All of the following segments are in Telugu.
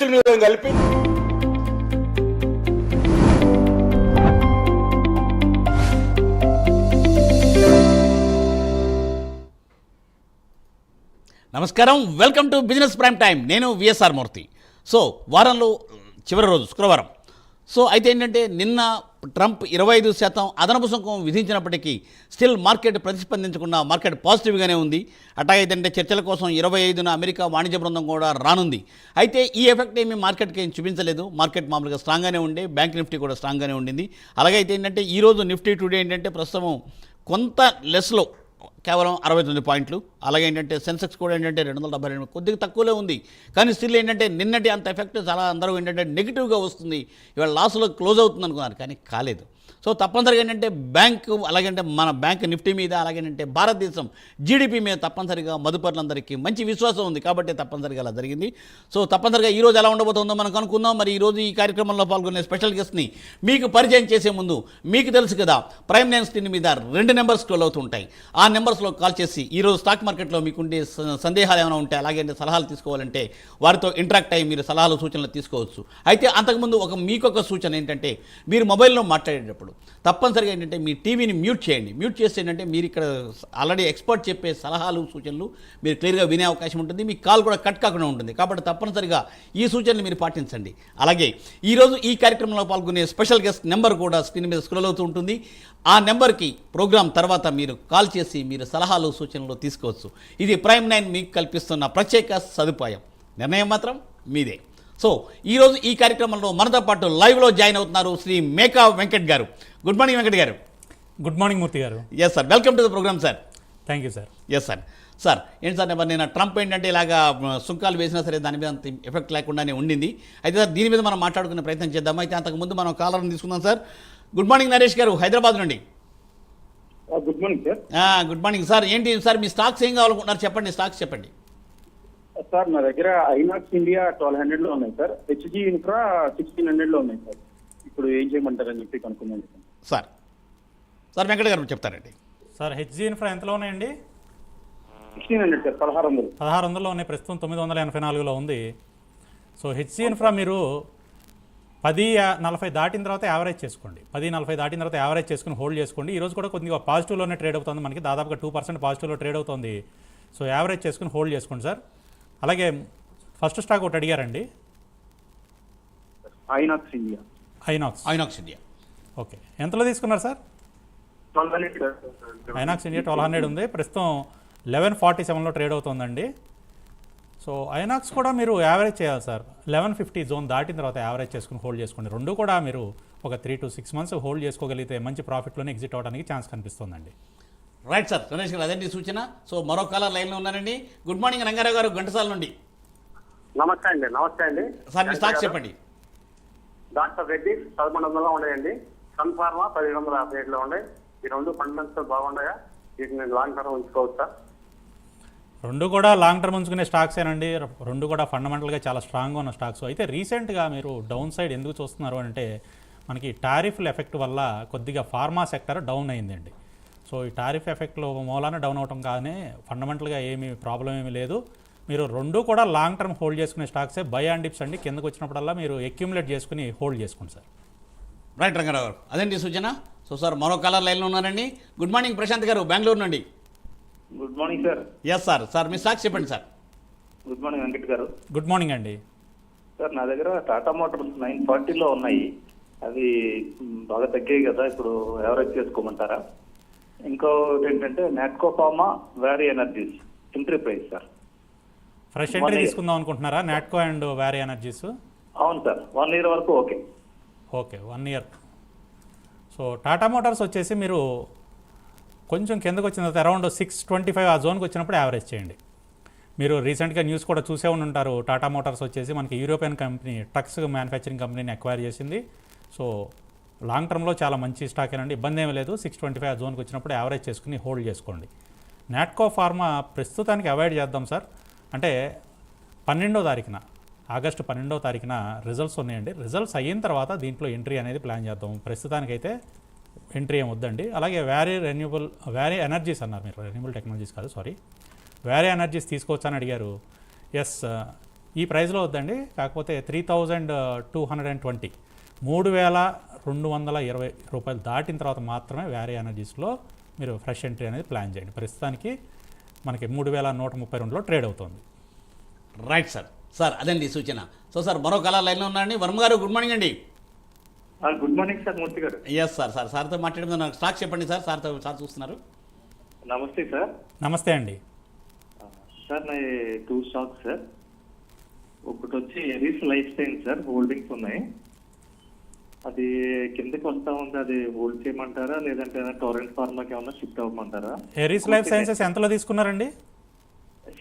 కలిపి నమస్కారం, welcome to business prime time. నేను విఎస్ఆర్ మూర్తి. సో వారంలో చివరి రోజు శుక్రవారం. సో అయితే ఏంటంటే నిన్న ట్రంప్ 25% అదనపు సుంకం విధించినప్పటికీ స్టిల్ మార్కెట్ ప్రతిస్పందించకుండా మార్కెట్ పాజిటివ్గానే ఉంది. అట్లాగైతే చర్చల కోసం 25న అమెరికా వాణిజ్య బృందం కూడా రానుంది. అయితే ఈ ఎఫెక్ట్ ఏమీ మార్కెట్కి ఏం చూపించలేదు. మార్కెట్ మామూలుగా స్ట్రాంగ్గానే ఉండే, బ్యాంక్ నిఫ్టీ కూడా స్ట్రాంగ్గానే ఉండింది. అలాగైతే ఏంటంటే ఈరోజు నిఫ్టీ టుడే ఏంటంటే ప్రస్తుతం కొంత లెస్లో కేవలం 69 పాయింట్లు. అలాగే ఏంటంటే సెన్సెక్స్ కూడా ఏంటంటే 272 కొద్దిగా తక్కువలో ఉంది. కానీ స్టిల్ ఏంటంటే నిన్నటి అంత ఎఫెక్ట్ చాలా అందరూ ఏంటంటే నెగిటివ్గా వస్తుంది, ఇవాళ లాస్లో క్లోజ్ అవుతుంది అనుకున్నారు, కానీ కాలేదు. సో తప్పనిసరిగా ఏంటంటే బ్యాంకు అలాగంటే మన బ్యాంక్ నిఫ్టీ మీద అలాగేంటంటే భారతదేశం జీడిపి మీద తప్పనిసరిగా మదుపరులందరికీ మంచి విశ్వాసం ఉంది కాబట్టి తప్పనిసరిగా అలా జరిగింది. సో తప్పనిసరిగా ఈరోజు ఎలా ఉండబోతుందో మనం అనుకుందాం. మరి ఈరోజు ఈ కార్యక్రమంలో పాల్గొనే స్పెషల్ గెస్ట్ని మీకు పరిచయం చేసే ముందు మీకు తెలుసు కదా, ప్రైమ్ లైన్ స్క్రీన్ మీద 2 నెంబర్స్ స్క్రోల్ అవుతుంటాయి. ఆ నెంబర్స్లో కాల్ చేసి ఈరోజు స్టాక్ మార్కెట్లో మీకుండే సందేహాలు ఏమైనా ఉంటే అలాగే సలహాలు తీసుకోవాలంటే వారితో ఇంటరాక్ట్ అయ్యి మీరు సలహాలు సూచనలు తీసుకోవచ్చు. అయితే అంతకుముందు మీకొక సూచన ఏంటంటే మీరు మొబైల్లో మాట్లాడేటప్పుడు తప్పనిసరిగా ఏంటంటే మీ టీవీని మ్యూట్ చేయండి. మ్యూట్ చేస్తే ఏంటంటే మీరు ఇక్కడ ఆల్రెడీ ఎక్స్పర్ట్ చెప్పే సలహాలు సూచనలు మీరు క్లియర్గా వినే అవకాశం ఉంటుంది, మీ కాల్ కూడా కట్ కాకుండా ఉంటుంది. కాబట్టి తప్పనిసరిగా ఈ సూచనలు మీరు పాటించండి. అలాగే ఈరోజు ఈ కార్యక్రమంలో పాల్గొనే స్పెషల్ గెస్ట్ నెంబర్ కూడా స్క్రీన్ మీద స్క్రోల్ అవుతూ ఉంటుంది. ఆ నెంబర్కి ప్రోగ్రామ్ తర్వాత మీరు కాల్ చేసి మీరు సలహాలు సూచనలు తీసుకోవచ్చు. ఇది ప్రైమ్ 9 మీకు కల్పిస్తున్న ప్రత్యేక సదుపాయం. నిర్ణయం మాత్రం మీదే. సో ఈరోజు ఈ కార్యక్రమంలో మనతో పాటు లైవ్లో జాయిన్ అవుతున్నారు శ్రీ మేకా వెంకట్ గారు. గుడ్ మార్నింగ్ వెంకట్ గారు. Good morning Murthy garu. Yes sir, welcome to the program sir. Thank you sir. Yes sir. Sir ఏంటి సార్, నేను ట్రంప్ ఏంటంటే ఇలాగా సుంకాలు వేసినా సరే దాని మీద అంత ఎఫెక్ట్ లేకుండానే ఉండింది. అయితే సార్ దీని మీద మనం మాట్లాడుకునే ప్రయత్నం చేద్దాం. అయితే అంతకుముందు మనం కాలర్ని తీసుకుందాం సార్. గుడ్ మార్నింగ్ నరేష్ గారు, హైదరాబాద్ నుండి. Good morning sir. Good morning sir. ఏంటి సార్ మీ స్టాక్స్ ఏం కావాలనుకుంటున్నారు చెప్పండి, స్టాక్స్ చెప్పండి సార్. నా దగ్గర ఐనాక్స్ ఇండియా 1200 లో ఉన్నాయి సార్. హెచ్జీ ఇన్ఫ్రా 1600 లో ఉన్నాయి సార్. ఇప్పుడు ఏం చేయమంటారని చెప్పి కనుక్కున్నాను సార్. సార్ వెంకట గారు చెప్తారండి. సార్ హెచ్జీ ఇన్ఫ్రా ఎంతలో ఉన్నాయండి? 1600 సార్. 1600లో ఉన్నాయి. ప్రస్తుతం 984లో ఉంది. సో హెచ్జీ ఇన్ఫ్రా మీరు 10.40 దాటిన తర్వాత యావరేజ్ చేసుకోండి. 10.40 దాటిన తర్వాత యావరేజ్ చేసుకుని హోల్డ్ చేసుకోండి. ఈరోజు కూడా కొద్దిగా పాజిటివ్లోనే ట్రేడ్ అవుతుంది, మనకి దాదాపుగా 2% పాజిటివ్లో ట్రేడ్ అవుతుంది. సో యావరేజ్ చేసుకుని హోల్డ్ చేసుకోండి సార్. అలాగే ఫస్ట్ స్టాక్ ఒకటి అడిగారండి, INOX India. INOX India okay, ఎంతలో తీసుకున్నారు సార్? 1200. ఐనాక్స్ ఇండియా 1200 ఉంది, ప్రస్తుతం 1147లో ట్రేడ్ అవుతుందండి. సో ఐనాక్స్ కూడా మీరు యావరేజ్ చేయాలి సార్. 1150 జోన్ దాటిన తర్వాత యావరేజ్ చేసుకుని హోల్డ్ చేసుకోండి. రెండు కూడా మీరు ఒక 3 to 6 months హోల్డ్ చేసుకోగలిగితే మంచి ప్రాఫిట్లోనే ఎగ్జిట్ అవ్వడానికి ఛాన్స్ కనిపిస్తుందండి. రైట్ సార్, గణేష్ గారు అదేంటి సూచన. సో మరో కాలర్ లైన్లో ఉన్నారండి. గుడ్ మార్నింగ్ రంగారావు గారు, ఘంటసాల నుండి. నమస్తే అండి. సార్ మీ స్టాక్స్ చెప్పండి. డాక్టర్ రెడ్డి 1100లో ఉన్నాయండి. సన్ ఫార్మా 1757లో ఉన్నాయి. ఈ రెండు ఫండమెంటల్స్ బాగున్నాయా? వీటిని లాంగ్ టర్మ్ ఉంచుకోవచ్చా? రెండు కూడా లాంగ్ టర్మ్ ఉంచుకునే స్టాక్సేనండి. రెండు కూడా ఫండమెంటల్గా చాలా స్ట్రాంగ్గా ఉన్న స్టాక్స్. అయితే రీసెంట్గా మీరు డౌన్ సైడ్ ఎందుకు చూస్తున్నారు అంటే మనకి టారిఫ్ల ఎఫెక్ట్ వల్ల కొద్దిగా ఫార్మా సెక్టర్ డౌన్ అయిందండి. సో ఈ టారిఫ్ ఎఫెక్ట్లో మూలాన డౌన్ అవటం కానీ ఫండమెంటల్గా ఏమీ ప్రాబ్లం ఏమీ లేదు. మీరు రెండు కూడా లాంగ్ టర్మ్ హోల్డ్ చేసుకునే స్టాక్సే. బై అండ్ డిప్స్ అండి, కిందకు వచ్చినప్పుడల్లా మీరు అక్యుములేట్ చేసుకుని హోల్డ్ చేసుకోండి సార్. రైట్ రంగారావు గారు, అదేంటి సూచన. సో సార్ మరో కాలర్ లైన్లో ఉన్నారండి. గుడ్ మార్నింగ్ ప్రశాంత్ గారు, బెంగళూరు నుండి. Good morning sir. Yes sir. Sir మీ స్టాక్స్ చెప్పండి సార్. గుడ్ మార్నింగ్ వెంకట్ గారు. గుడ్ మార్నింగ్ అండి. సార్ నా దగ్గర టాటా మోటార్స్ 940లో ఉన్నాయి. అవి బాగా తగ్గాయి కదా, ఇప్పుడు యావరేజ్ చేసుకోమంటారా? ఇంకోటి ఏంటంటే Natco pharma, Waaree energies entry price sir. Fresh entry తీసుకుందాం అనుకుంటున్నారా నాట్కో అండ్ వ్యారీ ఎనర్జీస్? అవును సార్, 1 year వరకు okay. 1 year. So Tata motors వచ్చేసి మీరు కొంచెం కిందకు వచ్చిన తర్వాత అరౌండ్ 625 ఆ జోన్కి వచ్చినప్పుడు యావరేజ్ చేయండి. మీరు రీసెంట్గా న్యూస్ కూడా చూసే ఉంటారు. టాటా మోటార్స్ వచ్చేసి మనకి యూరోపియన్ కంపెనీ ట్రక్స్ మ్యానుఫ్యాక్చరింగ్ కంపెనీని అక్వైర్ చేసింది. సో లాంగ్ టర్మ్లో చాలా మంచి స్టాక్ ఏనండి, ఇబ్బంది ఏమీ లేదు. 625 ఆ జోన్కి వచ్చినప్పుడు యావరేజ్ చేసుకుని హోల్డ్ చేసుకోండి. నాట్కో ఫార్మా ప్రస్తుతానికి అవాయిడ్ చేద్దాం సార్. అంటే 12వ తారీఖున ఆగస్టు 12వ తారీఖున రిజల్ట్స్ ఉన్నాయండి. రిజల్ట్స్ అయిన తర్వాత దీంట్లో ఎంట్రీ అనేది ప్లాన్ చేద్దాం. ప్రస్తుతానికైతే ఎంట్రీ ఏం వద్దండి. అలాగే వ్యారీ ఎనర్జీస్ అన్నారు మీరు, రెన్యూబుల్ టెక్నాలజీస్ కాదు, సారీ, వ్యారీ ఎనర్జీస్ తీసుకోవచ్చని అడిగారు. ఎస్, ఈ ప్రైస్లో వద్దండి, కాకపోతే 3220 3220 రూపాయలు దాటిన తర్వాత మాత్రమే వ్యారీ ఎనర్జీస్లో మీరు ఫ్రెష్ ఎంట్రీ అనేది ప్లాన్ చేయండి. ప్రస్తుతానికి మనకి 3132లో ట్రేడ్ అవుతుంది. Right sir. సార్ అదండి సూచన. సో సార్ మరో కలర్ లైన్లో ఉన్నారండి. వర్మ గారు గుడ్ మార్నింగ్ అండి. Good morning sir, Murthy garu. Yes sir. సార్తో మాట్లాడడం నాకు స్టాక్ చెప్పండి సార్. సార్ చూస్తున్నారు. నమస్తే సార్. నమస్తే అండి. సార్ నా 2 స్టాక్స్ సార్. ఒకటి వచ్చి ఎరీస్ లైఫ్ సైన్స్ సార్, హోల్డింగ్స్ ఉన్నాయి. అది కిందకి వస్తా ఉంది, అది హోల్డ్ చేయమంటారా లేదంటే టోరెంట్ ఫార్మాకి ఏమన్నా షిఫ్ట్ అవ్వమంటారా? ఎరీస్ లైఫ్ సైన్సెస్ ఎంతలో తీసుకున్నారండి?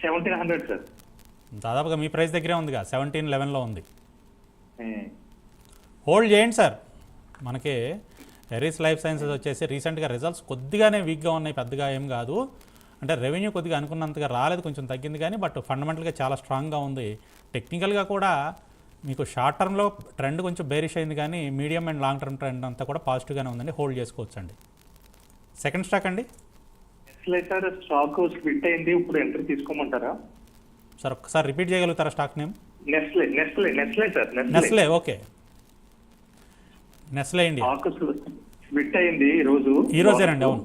1700 సార్. దాదాపుగా మీ ప్రైస్ దగ్గరే ఉందిగా, 1711లో ఉంది. హోల్డ్ చేయండి సార్. మనకి ఎరీస్ లైఫ్ సైన్సెస్ వచ్చేసి రీసెంట్గా రిజల్ట్స్ కొద్దిగానే వీక్గా ఉన్నాయి, పెద్దగా ఏం కాదు. అంటే రెవెన్యూ కొద్దిగా అనుకున్నంతగా రాలేదు, కొంచెం తగ్గింది కానీ బట్ ఫండమెంటల్గా చాలా స్ట్రాంగ్గా ఉంది. టెక్నికల్గా కూడా మీకు షార్ట్ టర్మ్లో ట్రెండ్ కొంచెం బేరిష్ అయింది కానీ medium and long term trend అంతా కూడా పాజిటివ్గానే ఉందండి. హోల్డ్ చేసుకోవచ్చు అండి. సెకండ్ స్టాక్ అండి. సార్ స్టాక్ స్ప్లిట్ అయింది, ఇప్పుడు ఎంట్రీ తీసుకోమంటారా? సార్ ఒక్కసారి రిపీట్ చేయగలుగుతారా stock name? Nestle sir. Nestle, okay. Nestle India split అయింది ఈ రోజేనండి. అవును,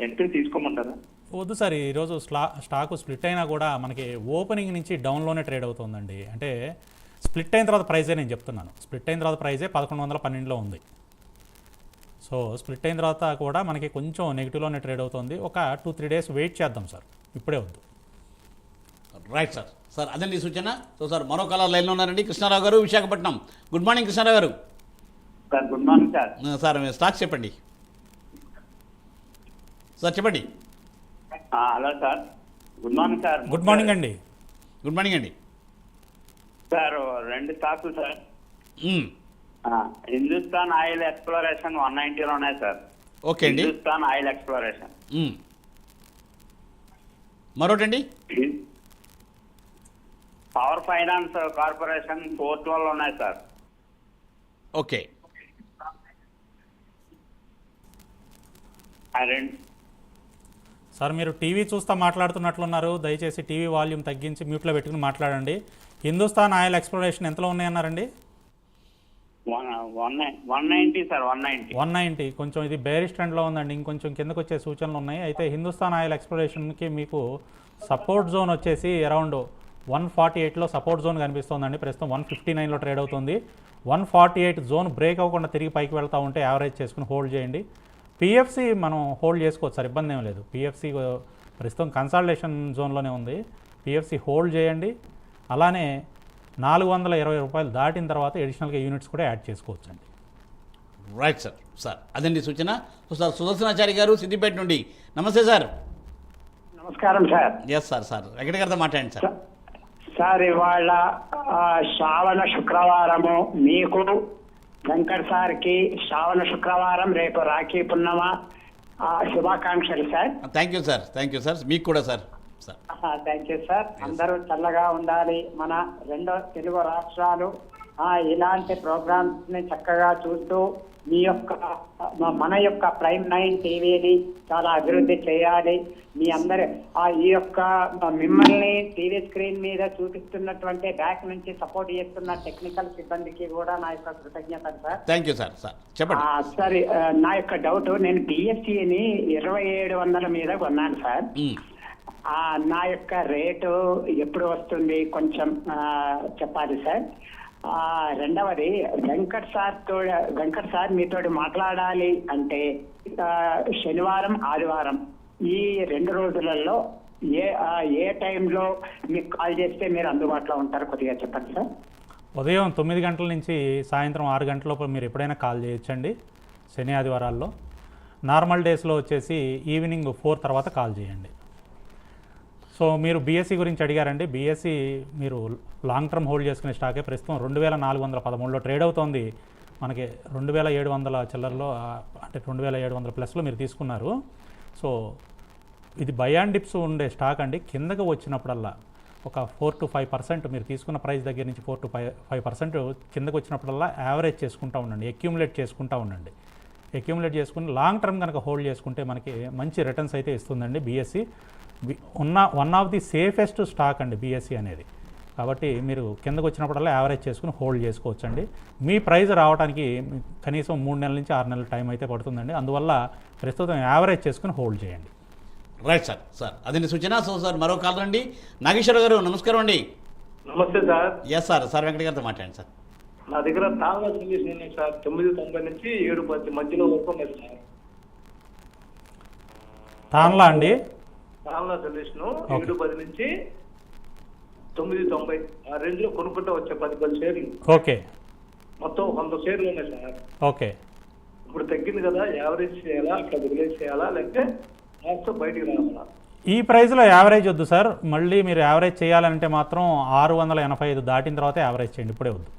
ఎంట్రీ తీసుకోమంటారా? వద్దు సార్, ఈరోజు స్టాక్ స్ప్లిట్ అయినా కూడా మనకి ఓపెనింగ్ నుంచి డౌన్లోనే ట్రేడ్ అవుతుందండి. అంటే స్ప్లిట్ అయిన తర్వాత ప్రైజే నేను చెప్తున్నాను. స్ప్లిట్ అయిన తర్వాత ప్రైజే 1112లో ఉంది. సో స్ప్లిట్ అయిన తర్వాత కూడా మనకి కొంచెం నెగిటివ్లోనే ట్రేడ్ అవుతుంది. ఒక 2-3 డేస్ వెయిట్ చేద్దాం సార్, ఇప్పుడే వద్దు. Right sir. సార్ అదండి సూచన. సో సార్ మరో కలర్ లైన్లో ఉన్నారండి. కృష్ణారావు గారు, విశాఖపట్నం. గుడ్ మార్నింగ్ కృష్ణారావు గారు. Sir good morning sir. Sir stock చెప్పండి సార్. చెప్పండి. Hello sir, good morning sir. Good morning అండి. గుడ్ మార్నింగ్ అండి. సార్ 2 స్టాక్లు సార్. హిందుస్థాన్ ఆయిల్ ఎక్స్ప్లోరేషన్ 190లో ఉన్నాయి సార్. ఓకే అండి. Hindustan oil exploration. మరొకటండి. పవర్ ఫైనాన్స్ కార్పొరేషన్ 412 ఉన్నాయి సార్. ఓకే. సార్ మీరు టీవీ చూస్తా మాట్లాడుతున్నట్లున్నారు, దయచేసి టీవీ వాల్యూమ్ తగ్గించి మ్యూట్లో పెట్టుకుని మాట్లాడండి. హిందుస్థాన్ ఆయిల్ ఎక్స్ప్లోరేషన్ ఎంతలో ఉన్నాయన్నారండి? 190 సార్. 190. కొంచెం ఇది బేరిష్ ట్రెండ్లో ఉందండి, ఇంకొంచెం కిందకు వచ్చే సూచనలు ఉన్నాయి. అయితే హిందుస్థాన్ ఆయిల్ ఎక్స్ప్లోరేషన్కి మీకు సపోర్ట్ జోన్ వచ్చేసి అరౌండ్ 148లో సపోర్ట్ జోన్ కనిపిస్తుందండి. ప్రస్తుతం 159లో ట్రేడ్ అవుతుంది. 148 జోన్ బ్రేక్ అవ్వకుండా తిరిగి పైకి వెళ్తూ ఉంటే యావరేజ్ చేసుకుని హోల్డ్ చేయండి. పిఎఫ్సి మనం హోల్డ్ చేసుకోవచ్చు సార్, ఇబ్బంది ఏం లేదు. పిఎఫ్సి ప్రస్తుతం కన్సాలిడేషన్ జోన్లోనే ఉంది. పిఎఫ్సి హోల్డ్ చేయండి. అలానే 420 రూపాయలు దాటిన తర్వాత అడిషనల్గా యూనిట్స్ కూడా యాడ్ చేసుకోవచ్చు అండి. Right sir. సార్ అదండి సూచన. సో సార్ సుదర్శనాచారి గారు సిద్దిపేట నుండి. నమస్తే సార్. నమస్కారం sir. Yes sir. Sir Venkata గారితో మాట్లాడండి సార్. సార్ ఇవాళ శ్రావణ శుక్రవారము మీకు వెంకట్ సార్కి శ్రావణ శుక్రవారం, రేపు రాఖీ పున్నమ శుభాకాంక్షలు sir. Thank you sir. Thank you sir. మీకు కూడా sir. Sir thank you sir. అందరూ చల్లగా ఉండాలి. మన 2 తెలుగు రాష్ట్రాలు ఇలాంటి ప్రోగ్రామ్స్ ని చక్కగా చూస్తూ మన యొక్క ప్రైమ్ 9 టీవీని చాలా అభివృద్ధి చేయాలి. మీ అందరి ఈ యొక్క మిమ్మల్ని టీవీ స్క్రీన్ మీద చూపిస్తున్నటువంటి బ్యాక్ నుంచి సపోర్ట్ చేస్తున్న టెక్నికల్ సిబ్బందికి కూడా నా యొక్క కృతజ్ఞతలు sir. Thank you sir. Sir చెప్పండి. సార్ నా యొక్క డౌట్, నేను బిఎస్సిని 2700 మీద కొన్నాను సార్. నా యొక్క రేటు ఎప్పుడు వస్తుంది కొంచెం చెప్పాలి సార్. రెండవది వెంకట్ సార్ మీతోటి మాట్లాడాలి అంటే శనివారం, ఆదివారం ఈ 2 రోజులలో ఏ టైంలో మీకు కాల్ చేస్తే మీరు అందుబాటులో ఉంటారు, కొద్దిగా చెప్పండి సార్. ఉదయం 9 గంటల నుంచి సాయంత్రం 6 గంటల లోపల మీరు ఎప్పుడైనా కాల్ చేయొచ్చండి శని ఆదివారాల్లో. నార్మల్ డేస్లో వచ్చేసి ఈవినింగ్ 4 తర్వాత కాల్ చేయండి. సో మీరు బీఎస్సీ గురించి అడిగారండి. బీఎస్సీ మీరు లాంగ్ టర్మ్ హోల్డ్ చేసుకునే స్టాకే. ప్రస్తుతం 2413లో ట్రేడ్ అవుతోంది. మనకి 2700 చిల్లరలో, అంటే 2700+లో మీరు తీసుకున్నారు. సో ఇది బై అండ్ డిప్స్ ఉండే స్టాక్ అండి. కిందకు వచ్చినప్పుడల్లా ఒక 4 to 5% మీరు తీసుకున్న ప్రైస్ దగ్గర నుంచి 4 to 5% కిందకు వచ్చినప్పుడల్లా యావరేజ్ చేసుకుంటూ ఉండండి, అక్యూములేట్ చేసుకుంటూ ఉండండి. అక్యూములేట్ చేసుకుని లాంగ్ టర్మ్ కనుక హోల్డ్ చేసుకుంటే మనకి మంచి రిటర్న్స్ అయితే ఇస్తుందండి. BSE one of the safest stock అండి బీఎస్సీ అనేది. కాబట్టి మీరు కిందకు వచ్చినప్పుడల్లా యావరేజ్ చేసుకుని హోల్డ్ చేసుకోవచ్చండి. మీ ప్రైస్ రావడానికి కనీసం 3 నెలల నుంచి 6 నెలల టైం అయితే పడుతుందండి. అందువల్ల ప్రస్తుతం యావరేజ్ చేసుకుని హోల్డ్ చేయండి. Right sir. సార్ అదండి సూచన. సో సార్ మరో కాల్ రండి. నాగేశ్వర గారు నమస్కారం అండి. నమస్తే sir. Yes sir. Sir Venkata గారితో మాట్లాడండి సార్. నా దగ్గర తాళా సొల్యూషన్ ఉన్నాయి సార్. 990 నుంచి 710 మధ్యలో వరకు ఉన్నాయి సార్. తాన్లా అండి? తాళా సొల్యూషన్ 710 నుంచి 990 ఆ రేంజ్ లో కొనుక్కుంటూ వచ్చే 10 షేర్లు. ఓకే. మొత్తం 100 షేర్లు ఉన్నాయి సార్. ఓకే. ఇప్పుడు తగ్గింది కదా, యావరేజ్ చేయాలా, అట్లా వదిలేసి చేయాలా, లేకపోతే లాస్ట్ బయటికి రావాలా? ఈ ప్రైస్లో యావరేజ్ వద్దు సార్. మళ్ళీ మీరు యావరేజ్ చేయాలంటే మాత్రం 685 దాటిన తర్వాత యావరేజ్ చేయండి. ఇప్పుడే వద్దు.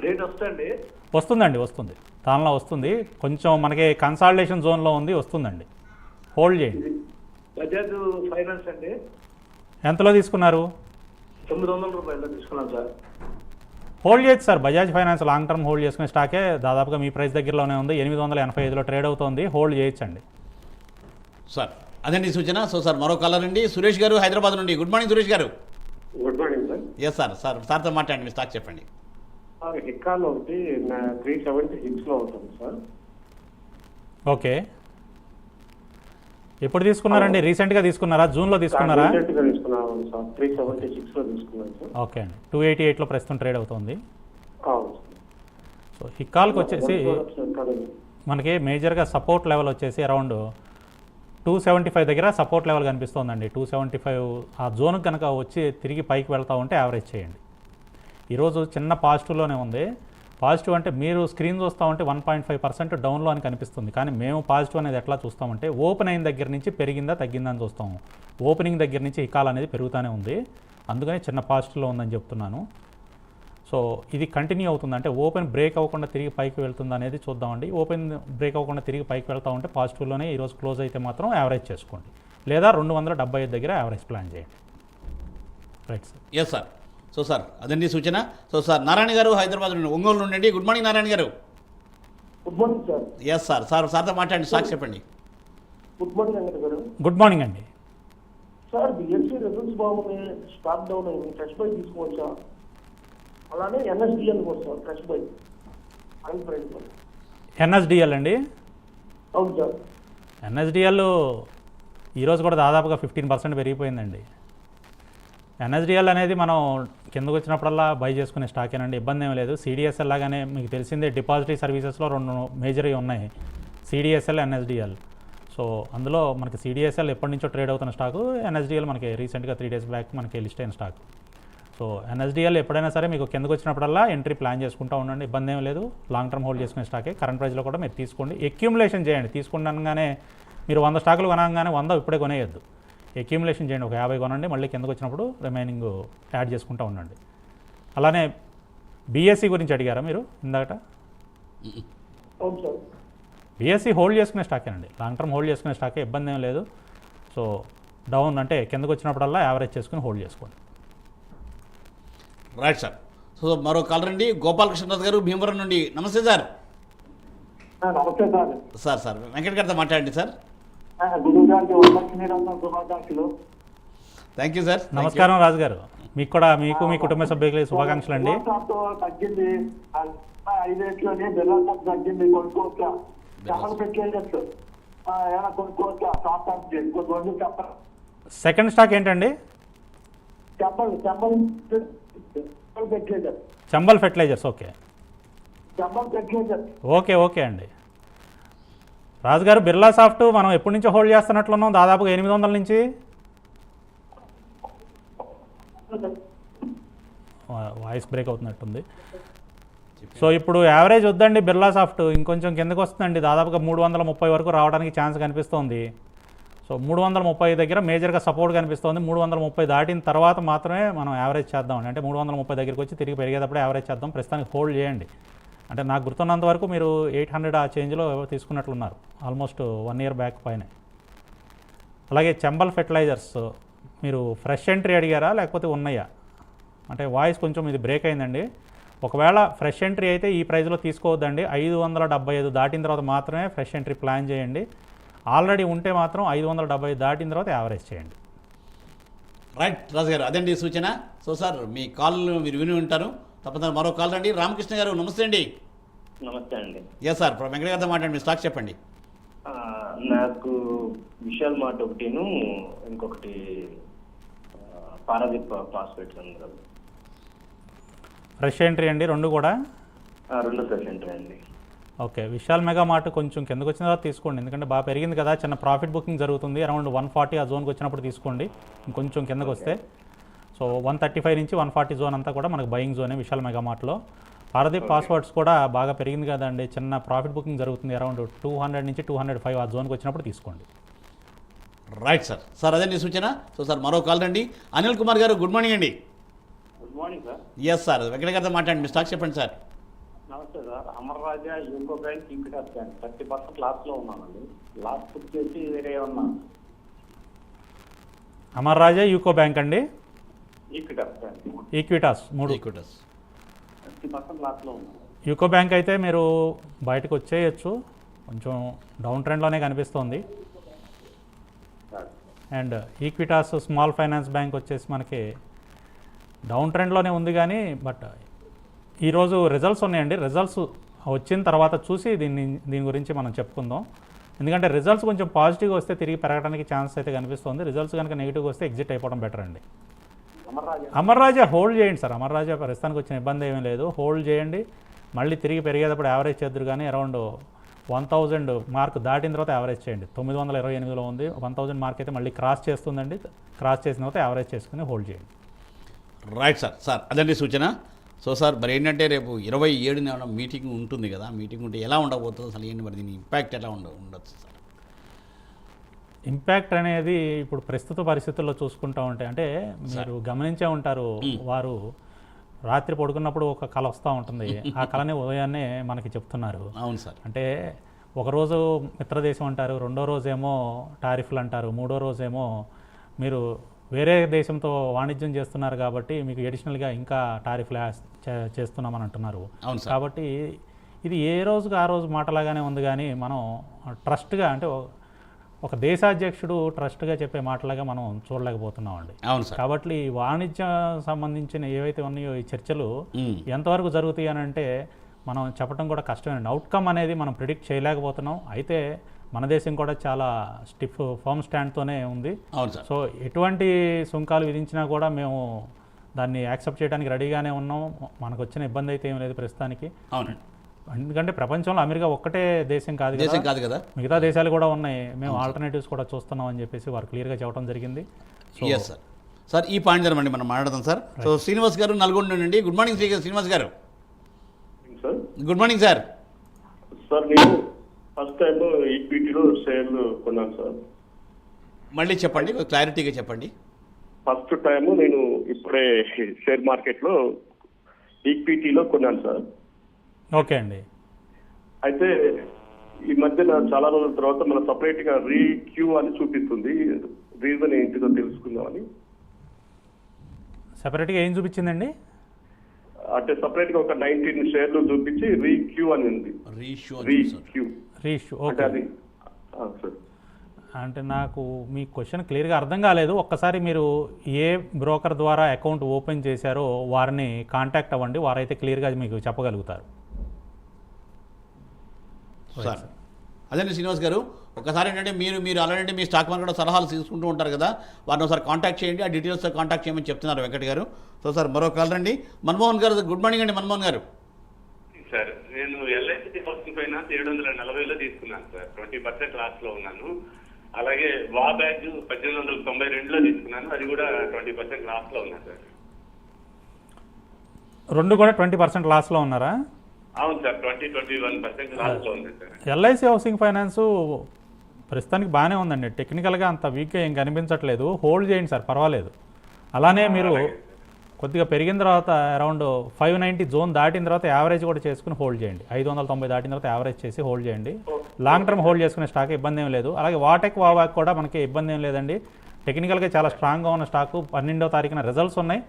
రేట్ వస్తుంది. వస్తుందండి, వస్తుంది. తాన్లా వస్తుంది. కొంచెం మనకి కన్సాలిడేషన్ జోన్లో ఉంది, వస్తుందండి. హోల్డ్ చేయండి. బజాజ్ ఫైనాన్స్ అండి, ఎంతలో తీసుకున్నారు? 900 రూపాయలు తీసుకున్నాం సార్. హోల్డ్ చేయొచ్చు sir. Bajaj finance long term hold చేసుకునే స్టాకే దాదాపుగా మీ ప్రైస్ దగ్గరలోనే ఉంది. 885లో ట్రేడ్ అవుతుంది. హోల్డ్ చేయొచ్చండి. సార్ అదండి సూచన. సో సార్ మరో కాలర్ అండి. సురేష్ గారు హైదరాబాద్ నుండి. Good morning Suresh garu. Good morning sir. Yes sir. Sir సార్తో మాట్లాడండి. మీ స్టాక్ చెప్పండి. హిక్కాలో ఒకటి 376 లో ఉంటుంది సార్. ఓకే. ఎప్పుడు తీసుకున్నారండి? రీసెంట్గా తీసుకున్నారా? జూన్లో తీసుకున్నారా? రీసెంట్గా తీసుకున్నాను సార్. 376 లో తీసుకున్నాను సార్. ఓకే అండి. 288లో ప్రస్తుతం ట్రేడ్ అవుతుంది. అవును సార్. సో హిక్కాల్కి వచ్చేసి మనకి మేజర్గా సపోర్ట్ లెవెల్ వచ్చేసి అరౌండ్ 275 దగ్గర సపోర్ట్ లెవెల్ కనిపిస్తోందండి. 275 ఆ జోన్కి కనుక వచ్చి తిరిగి పైకి వెళ్తూ ఉంటే యావరేజ్ చేయండి. ఈరోజు చిన్న పాజిటివ్లోనే ఉంది. పాజిటివ్ అంటే మీరు స్క్రీన్ చూస్తూ ఉంటే 1.5% డౌన్లో అని కనిపిస్తుంది. కానీ మేము పాజిటివ్ అనేది ఎట్లా చూస్తామంటే ఓపెన్ అయిన దగ్గర నుంచి పెరిగిందా తగ్గిందా అని చూస్తాము. ఓపెనింగ్ దగ్గర నుంచి హికాల్ అనేది పెరుగుతూనే ఉంది. అందుకని చిన్న పాజిటివ్లో ఉందని చెప్తున్నాను. సో ఇది కంటిన్యూ అవుతుంది. అంటే ఓపెన్ బ్రేక్ అవ్వకుండా తిరిగి పైకి వెళ్తుంది అనేది చూద్దామండి. ఓపెన్ బ్రేక్ అవ్వకుండా తిరిగి పైకి వెళ్తూ ఉంటే పాజిటివ్లోనే ఈరోజు క్లోజ్ అయితే మాత్రం యావరేజ్ చేసుకోండి. లేదా 275 దగ్గర యావరేజ్ ప్లాన్ చేయండి. Right sir. Yes sir. So sir అదండి సూచన. సో సార్ నారాయణ గారు హైదరాబాద్ నుండి, ఒంగోలు నుండి. Good morning Narayana garu. Good morning sir. Yes sir. Sir సార్తో మాట్లాడండి. స్టాక్ చెప్పండి. Good morning Venkata garu. Good morning అండి. సార్ బిఎస్సీ రిజల్ట్స్ బాగున్నాయి, స్టాక్ డౌన్ అయింది, ఫ్రెష్ బై తీసుకోవచ్చా? అలానే ఎన్ఎస్డిఎల్ కోసం fresh buy and price. NSDL అండి. అవును సార్. ఎన్ఎస్డిఎల్ ఈరోజు కూడా దాదాపుగా 15% పెరిగిపోయిందండి. ఎన్ఎస్డిఎల్ అనేది మనం కిందకు వచ్చినప్పుడల్లా బై చేసుకునే స్టాకేనండి. ఇబ్బంది ఏమీ లేదు. సిడిఎస్ఎల్ లాగానే మీకు తెలిసిందే డిపాజిటరీ సర్వీసెస్లో 2 మేజర్ ఉన్నాయి, సిడిఎస్ఎల్, ఎన్ఎస్డిఎల్. సో అందులో మనకి సిడిఎస్ఎల్ ఎప్పటి నుంచో ట్రేడ్ అవుతున్న స్టాకు, ఎన్ఎస్డిఎల్ మనకి రీసెంట్గా 3 days బ్యాక్ మనకి లిస్ట్ అయిన స్టాక్. సో ఎన్ఎస్డిఎల్ ఎప్పుడైనా సరే మీకు కిందకు వచ్చినప్పుడల్లా ఎంట్రీ ప్లాన్ చేసుకుంటూ ఉండండి. ఇబ్బంది ఏమీ లేదు. లాంగ్ టర్మ్ హోల్డ్ చేసుకునే స్టాకే. కరెంట్ ప్రైస్లో కూడా మీరు తీసుకోండి. అక్యూములేషన్ చేయండి. తీసుకుండగానే మీరు 100 స్టాకులు కొనగానే 100 ఇప్పుడే కొనేయద్దు. అక్యూములేషన్ చేయండి. ఒక 50 కొనండి. మళ్ళీ కిందకు వచ్చినప్పుడు రిమైనింగ్ యాడ్ చేసుకుంటూ ఉండండి. అలానే బీఎస్సీ గురించి అడిగారా మీరు ఇందాక? అవును సార్. బీఎస్సీ హోల్డ్ చేసుకునే స్టాకేనండి. లాంగ్ టర్మ్ హోల్డ్ చేసుకునే స్టాకే. ఇబ్బంది ఏం లేదు. సో డౌన్ అంటే కిందకు వచ్చినప్పుడల్లా యావరేజ్ చేసుకుని హోల్డ్ చేసుకోండి. Right sir. సో మరో కాలర్ అండి. గోపాలకృష్ణరాజు గారు భీమవరం నుండి. నమస్తే సార్. నమస్తే సార్. సార్ సార్ వెంకట గారితో మాట్లాడండి సార్. గురువు గారికి వరలక్ష్మి శుభాకాంక్షలు. Thank you sir. నమస్కారం రాజు గారు. మీకు కూడా, మీకు మీ కుటుంబ సభ్యులకి శుభాకాంక్షలు అండి. తగ్గింది 5 రేట్లోనే బిర్లా తగ్గింది. కొనుక్కోవచ్చా? చెప్పలు పెట్టలేదు. ఏమైనా కొనుక్కోవచ్చా? షార్ట్ టర్మ్ చెప్పండి. సెకండ్ స్టాక్ ఏంటండి? చెప్పలు పెట్టలేదు. చంబల్ ఫెర్టిలైజర్స్. ఓకే చెప్పలు పెట్టలేదు. ఓకే ఓకే అండి. రాజుగారు బిర్లా సాఫ్ట్ మనం ఎప్పటి నుంచో హోల్డ్ చేస్తున్నట్లున్నాం, దాదాపుగా 800 నుంచి. వాయిస్ బ్రేక్ అవుతున్నట్టుంది. సో ఇప్పుడు యావరేజ్ వద్దండి బిర్లా సాఫ్ట్, ఇంకొంచెం కిందకు వస్తుందండి. దాదాపుగా 330 వరకు రావడానికి ఛాన్స్ కనిపిస్తోంది. సో 330 దగ్గర మేజర్గా సపోర్ట్ కనిపిస్తుంది. 330 దాటిన తర్వాత మాత్రమే మనం యావరేజ్ చేద్దామండి. అంటే 330 దగ్గరికి వచ్చి తిరిగి పెరిగేటప్పుడు యావరేజ్ చేద్దాం. ప్రస్తుతానికి హోల్డ్ చేయండి. అంటే నాకు గుర్తున్నంత వరకు మీరు 800 ఆ చేంజ్లో తీసుకున్నట్లున్నారు, ఆల్మోస్ట్ 1 year బ్యాక్ పైన. అలాగే చంబల్ ఫెర్టిలైజర్స్ మీరు ఫ్రెష్ ఎంట్రీ అడిగారా లేకపోతే ఉన్నాయా? అంటే వాయిస్ కొంచెం ఇది బ్రేక్ అయిందండి. ఒకవేళ ఫ్రెష్ ఎంట్రీ అయితే ఈ ప్రైస్లో తీసుకోవద్దండి. 575 దాటిన తర్వాత మాత్రమే ఫ్రెష్ ఎంట్రీ ప్లాన్ చేయండి. ఆల్రెడీ ఉంటే మాత్రం 575 దాటిన తర్వాత యావరేజ్ చేయండి. రైట్ రాజు గారు, అదండి సూచన. సో సార్ మీ కాల్ మీరు విని ఉంటారు, తప్పకుండా మరో కాల్ రండి. రామకృష్ణ గారు నమస్తే అండి. నమస్తే అండి. ఎస్ సార్, వెంకట గారితో మాట్లాడండి, మీ స్టాక్ చెప్పండి. నాకు విశాల్ మార్ట్ ఒకటిను, ఇంకొకటి పారాదీప్ ఫాస్ఫేట్స్ ఉంది కదా, ఫ్రెష్ ఎంట్రీ అండి రెండు కూడా. రెండు సెకండ్ అండి. ఓకే, విశాల్ మెగా మార్ట్ కొంచెం కిందకు వచ్చిన తర్వాత తీసుకోండి, ఎందుకంటే బాగా పెరిగింది కదా, చిన్న ప్రాఫిట్ బుకింగ్ జరుగుతుంది. అరౌండ్ 140 ఆ జోన్కి వచ్చినప్పుడు తీసుకోండి. ఇంకొంచెం కిందకు వస్తే సో 135 నుంచి 140 జోన్ అంతా కూడా మనకు బయింగ్ జోనే విశాల్ మెగా మార్ట్లో. పారదీప్ పాస్వర్డ్స్ కూడా బాగా పెరిగింది కదండి, చిన్న ప్రాఫిట్ బుకింగ్ జరుగుతుంది. అరౌండ్ 200 నుంచి 205 ఆ జోన్కి వచ్చినప్పుడు తీసుకోండి. Right sir. సార్ అదండి సూచన. సో సార్ మరో కాల్ రండి. అనిల్ కుమార్ గారు గుడ్ మార్నింగ్ అండి. Good morning sir. Yes sir, Venkata గారితో మాట్లాడండి, మీ స్టాక్ చెప్పండి సార్. నమస్తే sir. Amar Raja, UCO bank, Equitas bank 30% లాస్లో ఉన్నానండి. లాస్ట్ బుక్ చేసి వేరే ఉన్నా. అమర్ రాజా, యూకో బ్యాంక్ అండి, ఈక్విటాస్ బ్యాంక్ ఈక్విటాస్ 3. ఈక్విటాస్ 30% లాస్లో ఉన్నాను. యూకో బ్యాంక్ అయితే మీరు బయటకు వచ్చేయచ్చు, కొంచెం డౌన్ ట్రెండ్లోనే కనిపిస్తోంది. And Equitas small finance bank వచ్చేసి మనకి డౌన్ ట్రెండ్లోనే ఉంది కానీ, బట్ ఈరోజు రిజల్ట్స్ ఉన్నాయండి. రిజల్ట్స్ వచ్చిన తర్వాత చూసి దీని గురించి మనం చెప్పుకుందాం. ఎందుకంటే రిజల్ట్స్ కొంచెం పాజిటివ్గా వస్తే తిరిగి పెరగడానికి ఛాన్స్ అయితే కనిపిస్తుంది. రిజల్ట్స్ కనుక నెగిటివ్గా వస్తే ఎగ్జిట్ అయిపోవడం బెటర్ అండి. అమర్ రాజా హోల్డ్ చేయండి సార్. అమర్ రాజా ప్రస్తుతానికి వచ్చిన ఇబ్బంది ఏమీ లేదు, హోల్డ్ చేయండి. మళ్ళీ తిరిగి పెరిగేటప్పుడు యావరేజ్ చేద్దరు కానీ అరౌండ్ 1000 మార్క్ దాటిన తర్వాత యావరేజ్ చేయండి. 928లో ఉంది, 1000 మార్క్ అయితే మళ్ళీ క్రాస్ చేస్తుందండి. క్రాస్ చేసిన తర్వాత యావరేజ్ చేసుకుని హోల్డ్ చేయండి. Right sir. సార్ అదండి సూచన. సో సార్ మరి ఏంటంటే రేపు 27న మీటింగ్ ఉంటుంది కదా, మీటింగ్ ఉంటే ఎలా ఉండబోతుంది అసలు, ఏంటి మరి దీని ఇంపాక్ట్ ఎలా ఉండొచ్చు సార్? ఇంపాక్ట్ అనేది ఇప్పుడు ప్రస్తుత పరిస్థితుల్లో చూసుకుంటా ఉంటే, అంటే మీరు గమనించే ఉంటారు, వారు రాత్రి పడుకున్నప్పుడు ఒక కళ వస్తూ ఉంటుంది, ఆ కళని ఉదయాన్నే మనకి చెప్తున్నారు. అవును సార్. అంటే ఒకరోజు మిత్రదేశం అంటారు, రెండో రోజేమో టారిఫ్లు అంటారు, మూడో రోజేమో మీరు వేరే దేశంతో వాణిజ్యం చేస్తున్నారు కాబట్టి మీకు ఎడిషనల్గా ఇంకా టారిఫ్లు చేస్తున్నామని అంటున్నారు. అవును సార్. కాబట్టి ఇది ఏ రోజుకి ఆ రోజు మాటలాగానే ఉంది కానీ మనం ట్రస్ట్గా, అంటే ఒక దేశాధ్యక్షుడు ట్రస్ట్గా చెప్పే మాటలాగా మనం చూడలేకపోతున్నామండి. అవును సార్. కాబట్టి వాణిజ్యం సంబంధించిన ఏవైతే ఉన్నాయో ఈ చర్చలు ఎంతవరకు జరుగుతాయి అని అంటే మనం చెప్పడం కూడా కష్టమేనండి. అవుట్కమ్ అనేది మనం ప్రిడిక్ట్ చేయలేకపోతున్నాం. అయితే మన దేశం కూడా చాలా స్టిఫ్ ఫర్మ్ స్టాండ్తోనే ఉంది. అవును సార్. సో ఎటువంటి సుంకాలు విధించినా కూడా మేము దాన్ని యాక్సెప్ట్ చేయడానికి రెడీగానే ఉన్నాం. మనకు వచ్చిన ఇబ్బంది అయితే ఏం లేదు ప్రస్తుతానికి. అవునండి. ఎందుకంటే ప్రపంచంలో అమెరికా ఒక్కటే దేశం కాదు కదా, మిగతా దేశాలు కూడా ఉన్నాయి. మేము ఆల్టర్నేటివ్స్ కూడా చూస్తున్నాం అని చెప్పేసి వారు క్లియర్గా చెప్పడం జరిగింది. Yes sir. సార్ ఈ పాయింట్ జరమండి మనం మాట్లాడదాం సార్. సో శ్రీనివాస్ గారు నల్గొండ నుండి. గుడ్ మార్నింగ్ శ్రీనివాస్ గారు. Sir good morning sir. Sir నేను ఫస్ట్ టైం ఈక్విటీలో షేర్లు కొన్నాను సార్. మళ్ళీ చెప్పండి, క్లారిటీగా చెప్పండి. ఫస్ట్ టైం నేను ఇప్పుడే షేర్ మార్కెట్లో ఈక్విటీలో కొన్నాను సార్. ఓకే అండి. అయితే ఈ మధ్యన చాలా రోజుల తర్వాత మన సపరేట్ గా రీక్యూ అని చూపిస్తుంది. రీజన్ ఏంటిదో తెలుసుకుందామని. సెపరేట్గా ఏం చూపించిందండి? అంటే సపరేట్ గా ఒక 19 షేర్లు చూపించి రీక్యూ అని ఉంది. రీక్యూ అంటే అది సార్. అంటే నాకు మీ క్వశ్చన్ క్లియర్గా అర్థం కాలేదు. ఒక్కసారి మీరు ఏ బ్రోకర్ ద్వారా అకౌంట్ ఓపెన్ చేశారో వారిని కాంటాక్ట్ అవ్వండి, వారైతే క్లియర్గా మీకు చెప్పగలుగుతారు. సార్ అదే శ్రీనివాస్ గారు, ఒకసారి ఏంటంటే మీరు ఆల్రెడీ మీ స్టాక్ మార్కెట్ సలహాలు తీసుకుంటూ ఉంటారు కదా, వారిని ఒకసారి కాంటాక్ట్ చేయండి. ఆ డీటెయిల్స్తో కాంటాక్ట్ చేయమని చెప్తున్నారు వెంకట్ గారు. సో సార్ మరో కాల్ రండి. మన్మోహన్ గారు. గుడ్ మార్నింగ్ అండి మన్మోహన్ గారు. సార్ నేను ఎల్ఐసి హౌసింగ్ ఫైనాన్స్ 740లో తీసుకున్నాను సార్. 20% లాస్లో ఉన్నాను. అలాగే వా బ్యాగ్ 1892లో తీసుకున్నాను, అది కూడా 20% లాస్లో ఉన్నా సార్. రెండు కూడా 20% లాస్లో ఉన్నారా? అవును సార్, 21% లాస్లో ఉంది సార్. ఎల్ఐసి హౌసింగ్ ఫైనాన్స్ ప్రస్తుతానికి బాగానే ఉందండి. టెక్నికల్గా అంత వీక్గా ఏం కనిపించట్లేదు. హోల్డ్ చేయండి సార్, పర్వాలేదు. అలానే మీరు కొద్దిగా పెరిగిన తర్వాత అరౌండ్ 590 జోన్ దాటిన తర్వాత యావరేజ్ కూడా చేసుకుని హోల్డ్ చేయండి. 590 దాటిన తర్వాత యావరేజ్ చేసి హోల్డ్ చేయండి. లాంగ్ టర్మ్ హోల్డ్ చేసుకునే స్టాక్ ఇబ్బంది ఏం లేదు. అలాగే వాటెక్ వావాక్ కూడా మనకి ఇబ్బంది ఏం లేదండి. టెక్నికల్గా చాలా స్ట్రాంగ్గా ఉన్న స్టాకు. 12వ తారీఖున రిజల్ట్స్ ఉన్నాయి.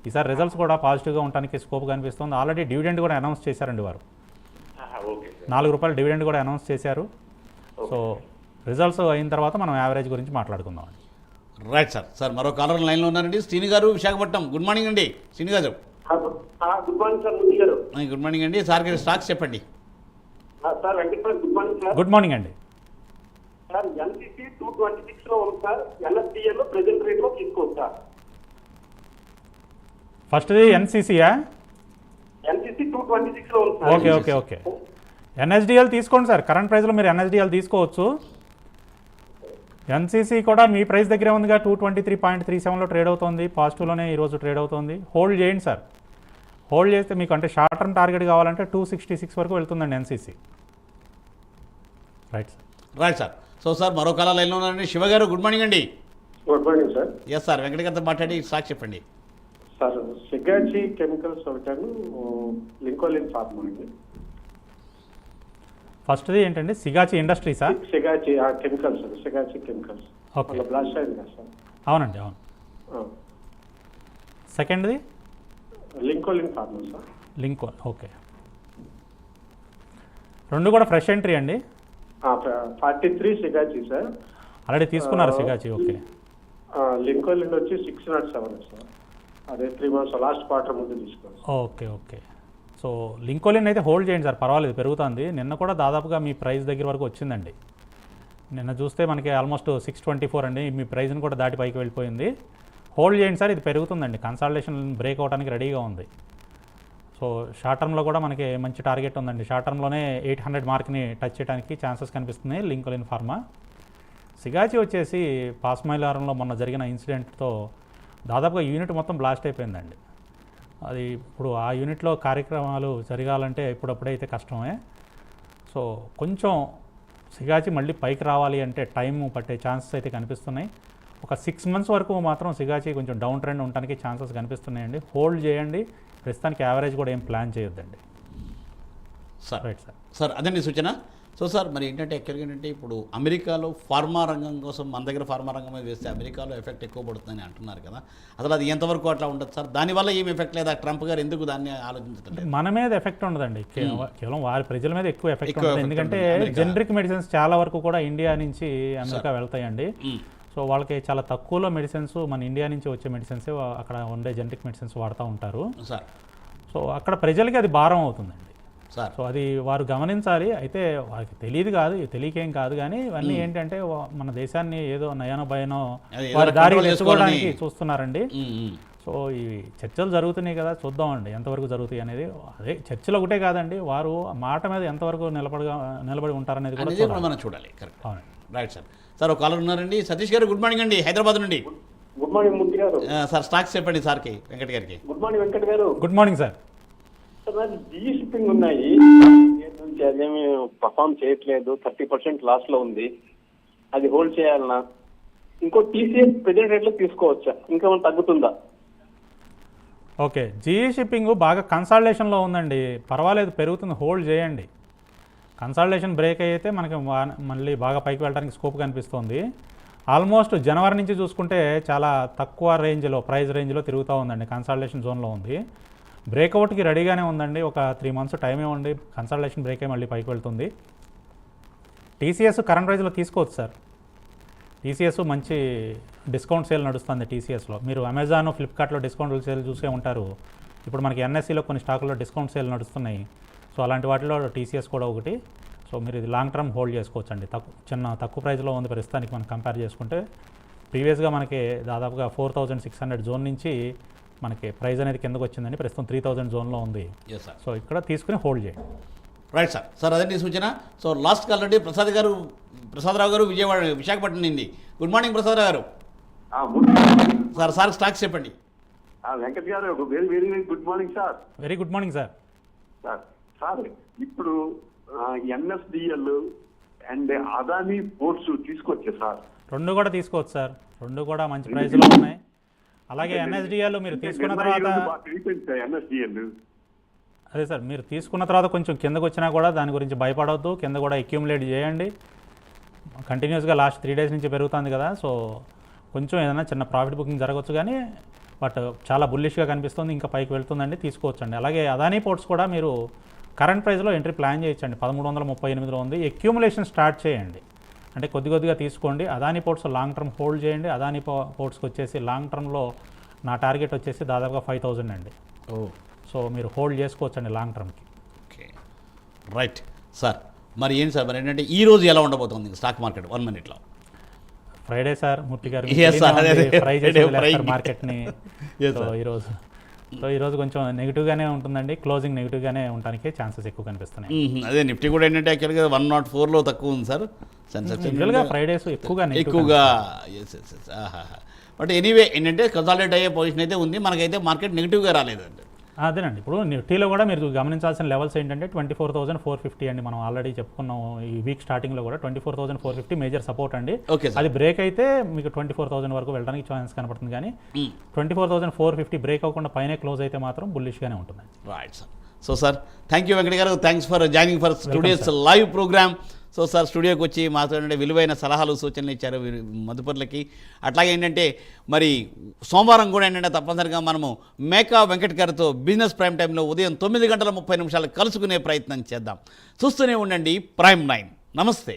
ఈసారి రిజల్ట్స్ కూడా పాజిటివ్గా ఉండడానికి స్కోప్ కనిపిస్తుంది. ఆల్రెడీ డివిడెండ్ కూడా అనౌన్స్ చేశారండి వారు. ₹4 డివిడెండ్ కూడా అనౌన్స్ చేశారు. సో రిజల్ట్స్ అయిన తర్వాత మనం యావరేజ్ గురించి మాట్లాడుకుందాం అండి. Right sir. సార్ మరో కాలర్ లైన్లో ఉన్నారండి, శ్రీని గారు విశాఖపట్నం. గుడ్ మార్నింగ్ అండి శ్రీని గారు. గుడ్ మార్నింగ్ సార్, మురళి గారు. గుడ్ మార్నింగ్ అండి. సార్ గారి స్టాక్స్ చెప్పండి. Sir Venkateswara good morning sir. Good morning అండి. సార్ ఎన్సీసీ 226 లో ఉంది సార్, ఎన్ఎస్డిఎల్ లో ప్రెజెంట్ రేట్ లో తీసుకోవచ్చు సార్. ఫస్ట్ది ఎన్సీసీయా? ఎన్సీసీ 226 లో ఉంది sir. Okay okay okay. NSDL తీసుకోండి సార్, కరెంట్ ప్రైస్లో మీరు ఎన్ఎస్డిఎల్ తీసుకోవచ్చు. ఎన్సీసీ కూడా మీ ప్రైస్ దగ్గరే ఉందిగా, 223.37లో ట్రేడ్ అవుతుంది, పాజిటివ్లోనే ఈరోజు ట్రేడ్ అవుతుంది. హోల్డ్ చేయండి సార్. హోల్డ్ చేస్తే మీకు అంటే షార్ట్ టర్మ్ టార్గెట్ కావాలంటే 266 వరకు వెళ్తుందండి NCC. Right sir. Right sir. So sir మరో కాలర్ లైన్లో ఉన్నారండి, శివ గారు. గుడ్ మార్నింగ్ అండి. Good morning sir. Yes sir, Venkata గారితో మాట్లాడి స్టాక్స్ చెప్పండి. సార్ సిగాచి కెమికల్స్ ఒకటాను, లింకోలిన్ ఫార్మా అండి. ఫస్ట్ది ఏంటండి? సిగాచి ఇండస్ట్రీసా? Sigachi chemicals, Sigachi chemicals. Okay. Blast అయింది కదా సార్. అవునండి, అవును. సెకండ్ది Lincoln pharma sir. Lincoln. Okay. రెండు కూడా ఫ్రెష్ ఎంట్రీ అండి. 43 సిగాచి సార్. ఆల్రెడీ తీసుకున్నారు సిగాచి. ఓకే. లింకోలిన్ వచ్చి 607 సార్. అదే 3 months లాస్ట్ క్వార్టర్ ముందు తీసుకోవాలి. Okay okay. సో లింకోలిన్ అయితే హోల్డ్ చేయండి సార్, పర్వాలేదు, పెరుగుతుంది. నిన్న కూడా దాదాపుగా మీ ప్రైస్ దగ్గర వరకు వచ్చిందండి. నిన్న చూస్తే మనకి ఆల్మోస్ట్ 624 అండి, మీ ప్రైస్ని కూడా దాటి పైకి వెళ్ళిపోయింది. హోల్డ్ చేయండి సార్, ఇది పెరుగుతుందండి. కన్సాలిడేషన్ బ్రేక్ అవ్వడానికి రెడీగా ఉంది. సో షార్ట్ టర్మ్లో కూడా మనకి మంచి టార్గెట్ ఉందండి. షార్ట్ టర్మ్లోనే 800 మార్క్ని టచ్ చేయడానికి ఛాన్సెస్ కనిపిస్తున్నాయి లింకోలిన్ ఫార్మా. సిగాచి వచ్చేసి పాస్మైలారంలో మొన్న జరిగిన ఇన్సిడెంట్తో దాదాపుగా యూనిట్ మొత్తం బ్లాస్ట్ అయిపోయిందండి. అది ఇప్పుడు ఆ యూనిట్లో కార్యక్రమాలు జరగాలంటే ఇప్పుడప్పుడైతే కష్టమే. సో కొంచెం సిగాచి మళ్ళీ పైకి రావాలి అంటే టైం పట్టే ఛాన్సెస్ అయితే కనిపిస్తున్నాయి. ఒక 6 months వరకు మాత్రం సిగాచి కొంచెం డౌన్ ట్రెండ్ ఉండడానికి ఛాన్సెస్ కనిపిస్తున్నాయండి. హోల్డ్ చేయండి. ప్రస్తుతానికి యావరేజ్ కూడా ఏం ప్లాన్ చేయొద్దండి. Sir right sir. సార్ అదండి సూచన. సో సార్ మరి ఏంటంటే యాక్చువల్గా ఏంటంటే ఇప్పుడు అమెరికాలో ఫార్మా రంగం కోసం మన దగ్గర ఫార్మా రంగం మీద వేస్తే అమెరికాలో ఎఫెక్ట్ ఎక్కువ పడుతుందని అంటున్నారు కదా, అసలు అది ఎంతవరకు అట్లా ఉంటుంది సార్? దానివల్ల ఏం ఎఫెక్ట్ లేదా? ట్రంప్ గారు ఎందుకు దాన్ని ఆలోచించట్లేదు? మన మీద ఎఫెక్ట్ ఉండదండి, కేవలం వారి ప్రజల మీద ఎక్కువ ఎఫెక్ట్ ఎక్కువ ఉంటుంది. effect ఎందుకంటే ఉంటుంది. జనరిక్ మెడిసిన్స్ చాలా వరకు కూడా ఇండియా నుంచి అమెరికా వెళ్తాయండి. సో వాళ్ళకి చాలా తక్కువలో మెడిసిన్స్ మన ఇండియా నుంచి వచ్చే మెడిసిన్స్ అక్కడ ఉండే జనరిక్ మెడిసిన్స్ వాడుతూ ఉంటారు సార్. సో అక్కడ ప్రజలకి అది భారం అవుతుందండి సార్. సో అది వారు గమనించాలి. అయితే వారికి తెలియదు కాదు, తెలియకేం కాదు, కానీ ఇవన్నీ ఏంటంటే మన దేశాన్ని ఏదో నయానో భయనో వారి దారి తెచ్చుకోవడానికి చూస్తున్నారండి. సో ఈ చర్చలు జరుగుతున్నాయి కదా, చూద్దామండి ఎంతవరకు జరుగుతాయి అనేది. అదే చర్చలు ఒకటే కాదండి, వారు మాట మీద ఎంతవరకు నిలబడి ఉంటారనేది కూడా మనం చూడాలి. కరెక్ట్. అవునండి. Right sir. సార్ ఒక కాలర్ ఉన్నారండి, సతీష్ గారు. గుడ్ మార్నింగ్ అండి, హైదరాబాద్ నుండి. గుడ్ మార్నింగ్ మూర్తి గారు. సార్ స్టాక్స్ చెప్పండి సార్కి, వెంకట్ గారికి. గుడ్ మార్నింగ్ వెంకట్ గారు. Good morning sir. Sir GE shipping ఉన్నాయి, అదేమి పర్ఫామ్ చేయట్లేదు, 30% లాస్ లో ఉంది. అది హోల్డ్ చేయాలన్నా? ఇంకో టీసీఎస్ ప్రెజెంట్ రేట్ లో తీసుకోవచ్చా? ఇంకా తగ్గుతుందా? ఓకే. జిఈ షిప్పింగ్ బాగా కన్సాలిడేషన్లో ఉందండి, పర్వాలేదు, పెరుగుతుంది, హోల్డ్ చేయండి. కన్సాలిడేషన్ బ్రేక్ అయితే మనకి మళ్ళీ బాగా పైకి వెళ్ళడానికి స్కోప్ కనిపిస్తుంది. ఆల్మోస్ట్ జనవరి నుంచి చూసుకుంటే చాలా తక్కువ రేంజ్లో, ప్రైస్ రేంజ్లో తిరుగుతూ ఉందండి, కన్సాలిడేషన్ జోన్లో ఉంది. బ్రేక్అవుట్కి రెడీగానే ఉందండి, ఒక 3 months టైమే ఉంది, కన్సాలిడేషన్ బ్రేక్ అయి మళ్ళీ పైకి వెళ్తుంది. టీసీఎస్ కరెంట్ ప్రైస్లో తీసుకోవచ్చు సార్. టీసీఎస్ మంచి డిస్కౌంట్ సేల్ నడుస్తుంది టీసీఎస్లో. మీరు అమెజాన్, ఫ్లిప్కార్ట్లో డిస్కౌంట్ సేల్ చూసే ఉంటారు. ఇప్పుడు మనకి ఎన్ఎస్సీలో కొన్ని స్టాకుల్లో డిస్కౌంట్ సేల్ నడుస్తున్నాయి. సో అలాంటి వాటిలో టీసీఎస్ కూడా ఒకటి. సో మీరు ఇది లాంగ్ టర్మ్ హోల్డ్ చేసుకోవచ్చు అండి. తక్కువ ప్రైస్లో ఉంది ప్రస్తుతానికి మనం కంపేర్ చేసుకుంటే. ప్రీవియస్గా మనకి దాదాపుగా 4600 జోన్ నుంచి మనకి ప్రైస్ అనేది కిందకు వచ్చిందండి, ప్రస్తుతం 3000 జోన్లో ఉంది. సో ఇక్కడ తీసుకుని హోల్డ్ చేయండి. Right sir. సార్ అదండి సూచన. సో లాస్ట్ కాల్ అండి, ప్రసాదరావు గారు విశాఖపట్నం నుండి. గుడ్ మార్నింగ్ ప్రసాదరావు గారు. సార్ సార్ స్టాక్స్ చెప్పండి. వెంకట్ గారు very very good morning sir. Very good morning sir. Sir ఇప్పుడు ఎన్ఎస్డిఎల్ అండ్ అదానీ పోర్ట్స్ తీసుకొచ్చే సార్. రెండు కూడా తీసుకోవచ్చు సార్, రెండు కూడా మంచి ప్రైస్లో ఉన్నాయి. అలాగే ఎన్ఎస్డిఎల్ మీరు తీసుకున్న తర్వాత అదే సార్, మీరు తీసుకున్న తర్వాత కొంచెం కిందకు వచ్చినా కూడా దాని గురించి భయపడవద్దు, కింద కూడా అక్యూములేట్ చేయండి. కంటిన్యూస్గా లాస్ట్ 3 days నుంచి పెరుగుతుంది కదా, సో కొంచెం ఏదైనా చిన్న ప్రాఫిట్ బుకింగ్ జరగవచ్చు, కానీ బట్ చాలా బుల్లిష్గా కనిపిస్తుంది, ఇంకా పైకి వెళ్తుందండి, తీసుకోవచ్చండి. అలాగే అదానీ పోర్ట్స్ కూడా మీరు కరెంట్ ప్రైస్లో ఎంట్రీ ప్లాన్ చేయొచ్చండి, 1338లో ఉంది. అక్యూములేషన్ స్టార్ట్ చేయండి. అంటే కొద్దిగా తీసుకోండి. Adani ports long term hold చేయండి. అదాని పోర్ట్స్కి వచ్చేసి లాంగ్ టర్మ్లో నా టార్గెట్ వచ్చేసి దాదాపుగా 5,000 అండి. సో మీరు హోల్డ్ చేసుకోవచ్చండి లాంగ్ టర్మ్కి. Okay, right sir. మరి ఏంటి సార్, మరి ఏంటంటే ఈ రోజు ఎలా ఉండబోతుంది stock market 1 minute? Friday sir, Murthy గారు Yes, sir. Friday. మార్కెట్ని. Yes, so sir. ఈరోజు కొంచెం నెగిటివ్గానే ఉంటుందండి. క్లోజింగ్ నెగిటివ్గానే ఉండడానికి ఛాన్సెస్ ఎక్కువ కనిపిస్తున్నాయి. అదే నిఫ్టీ కూడా ఏంటంటే యాక్చువల్గా 104లో తక్కువ ఉంది సార్. సెన్సెక్స్ యూజువల్గా ఫ్రైడేస్ ఎక్కువగా ఎస్. బట్ ఎనీవే ఏంటంటే కన్సాలిడేట్ అయ్యే పొజిషన్ అయితే ఉంది, మనకైతే మార్కెట్ నెగిటివ్గా రాలేదండి. అదేనండి. ఇప్పుడు నిఫ్టీలో కూడా మీరు గమనించాల్సిన లెవెల్స్ ఏంటంటే 24,450 అండి. మనం ఆల్రెడీ చెప్పుకున్నాం ఈ వీక్ స్టార్టింగ్లో కూడా 24,450 మేజర్ సపోర్ట్ అండి. ఓకే, అది బ్రేక్ అయితే మీకు 24,000 వరకు వెళ్ళడానికి ఛాన్స్ కనపడుతుంది. కానీ 24,450 బ్రేక్ అవ్వకుండా పైన క్లోజ్ అయితే మాత్రం బుల్లిష్గానే ఉంటుంది. Right sir. So sir, thank you Venkata గారు, thanks for joining for today's live programme. So sir, స్టూడియోకి వచ్చి మాతో విలువైన సలహాలు సూచనలు ఇచ్చారు మదుపర్లకి. అట్లాగే ఏంటంటే మరి సోమవారం కూడా ఏంటంటే తప్పనిసరిగా మనము మేకా వెంకట్ గారితో బిజినెస్ ప్రైమ్ టైంలో ఉదయం 9:30 కలుసుకునే ప్రయత్నం చేద్దాం. చూస్తూనే ఉండండి ప్రైమ్ 9. నమస్తే.